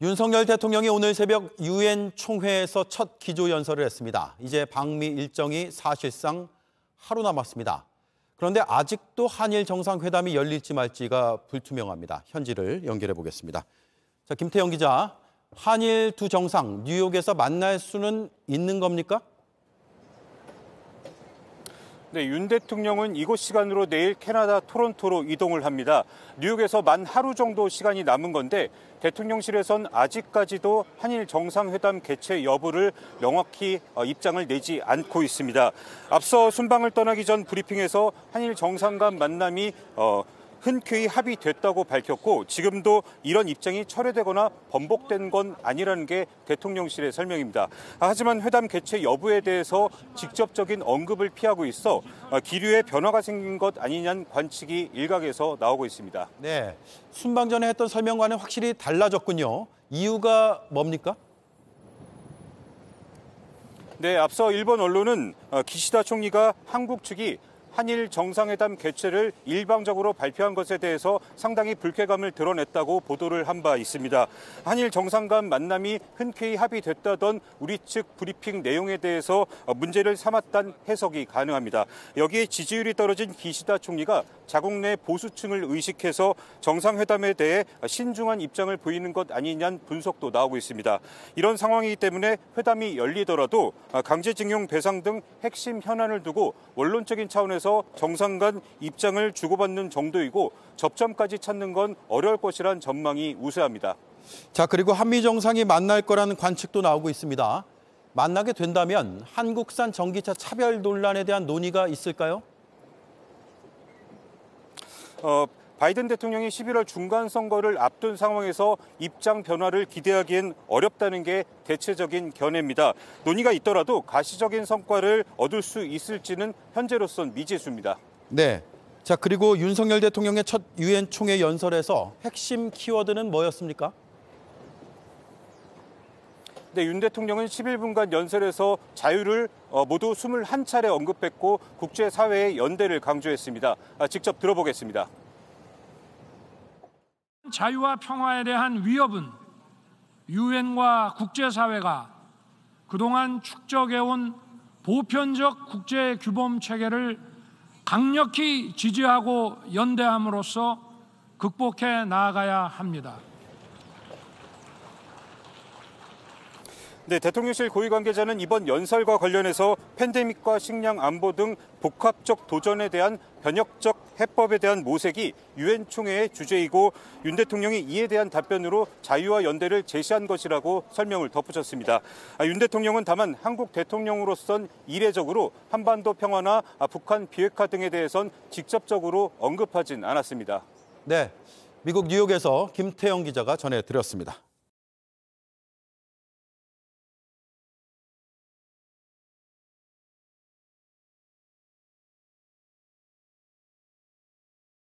윤석열 대통령이 오늘 새벽 유엔 총회에서 첫 기조연설을 했습니다. 이제 방미 일정이 사실상 하루 남았습니다. 그런데 아직도 한일 정상회담이 열릴지 말지가 불투명합니다. 현지를 연결해 보겠습니다. 자, 김태영 기자, 한일 두 정상 뉴욕에서 만날 수는 있는 겁니까? 네, 윤 대통령은 이곳 시간으로 내일 캐나다 토론토로 이동을 합니다. 뉴욕에서 만 하루 정도 시간이 남은 건데 대통령실에선 아직까지도 한일 정상회담 개최 여부를 명확히 입장을 내지 않고 있습니다. 앞서 순방을 떠나기 전 브리핑에서 한일 정상 간 만남이 흔쾌히 합의됐다고 밝혔고 지금도 이런 입장이 철회되거나 번복된 건 아니라는 게 대통령실의 설명입니다. 하지만 회담 개최 여부에 대해서 직접적인 언급을 피하고 있어 기류에 변화가 생긴 것 아니냐는 관측이 일각에서 나오고 있습니다. 네, 순방 전에 했던 설명과는 확실히 달라졌군요. 이유가 뭡니까? 네, 앞서 일본 언론은 기시다 총리가 한국 측이 한일 정상회담 개최를 일방적으로 발표한 것에 대해서 상당히 불쾌감을 드러냈다고 보도를 한 바 있습니다. 한일 정상 간 만남이 흔쾌히 합의됐다던 우리 측 브리핑 내용에 대해서 문제를 삼았다는 해석이 가능합니다. 여기에 지지율이 떨어진 기시다 총리가 자국 내 보수층을 의식해서 정상회담에 대해 신중한 입장을 보이는 것 아니냐는 분석도 나오고 있습니다. 이런 상황이기 때문에 회담이 열리더라도 강제징용 배상 등 핵심 현안을 두고 원론적인 차원에서 정상 간 입장을 주고받는 정도이고 접점까지 찾는 건 어려울 것이란 전망이 우세합니다. 자, 그리고 한미 정상이 만날 거라는 관측도 나오고 있습니다. 만나게 된다면 한국산 전기차 차별 논란에 대한 논의가 있을까요? 바이든 대통령이 11월 중간 선거를 앞둔 상황에서 입장 변화를 기대하기엔 어렵다는 게 대체적인 견해입니다. 논의가 있더라도 가시적인 성과를 얻을 수 있을지는 현재로선 미지수입니다. 네. 자, 그리고 윤석열 대통령의 첫 유엔 총회 연설에서 핵심 키워드는 뭐였습니까? 네, 윤 대통령은 11분간 연설에서 자유를 모두 21차례 언급했고 국제사회의 연대를 강조했습니다. 직접 들어보겠습니다. 자유와 평화에 대한 위협은 유엔과 국제사회가 그동안 축적해온 보편적 국제규범 체계를 강력히 지지하고 연대함으로써 극복해 나아가야 합니다. 네, 대통령실 고위 관계자는 이번 연설과 관련해서 팬데믹과 식량 안보 등 복합적 도전에 대한 변혁적 해법에 대한 모색이 유엔 총회의 주제이고 윤 대통령이 이에 대한 답변으로 자유와 연대를 제시한 것이라고 설명을 덧붙였습니다. 윤 대통령은 다만 한국 대통령으로선 이례적으로 한반도 평화나 북한 비핵화 등에 대해선 직접적으로 언급하진 않았습니다. 네, 미국 뉴욕에서 김태영 기자가 전해드렸습니다.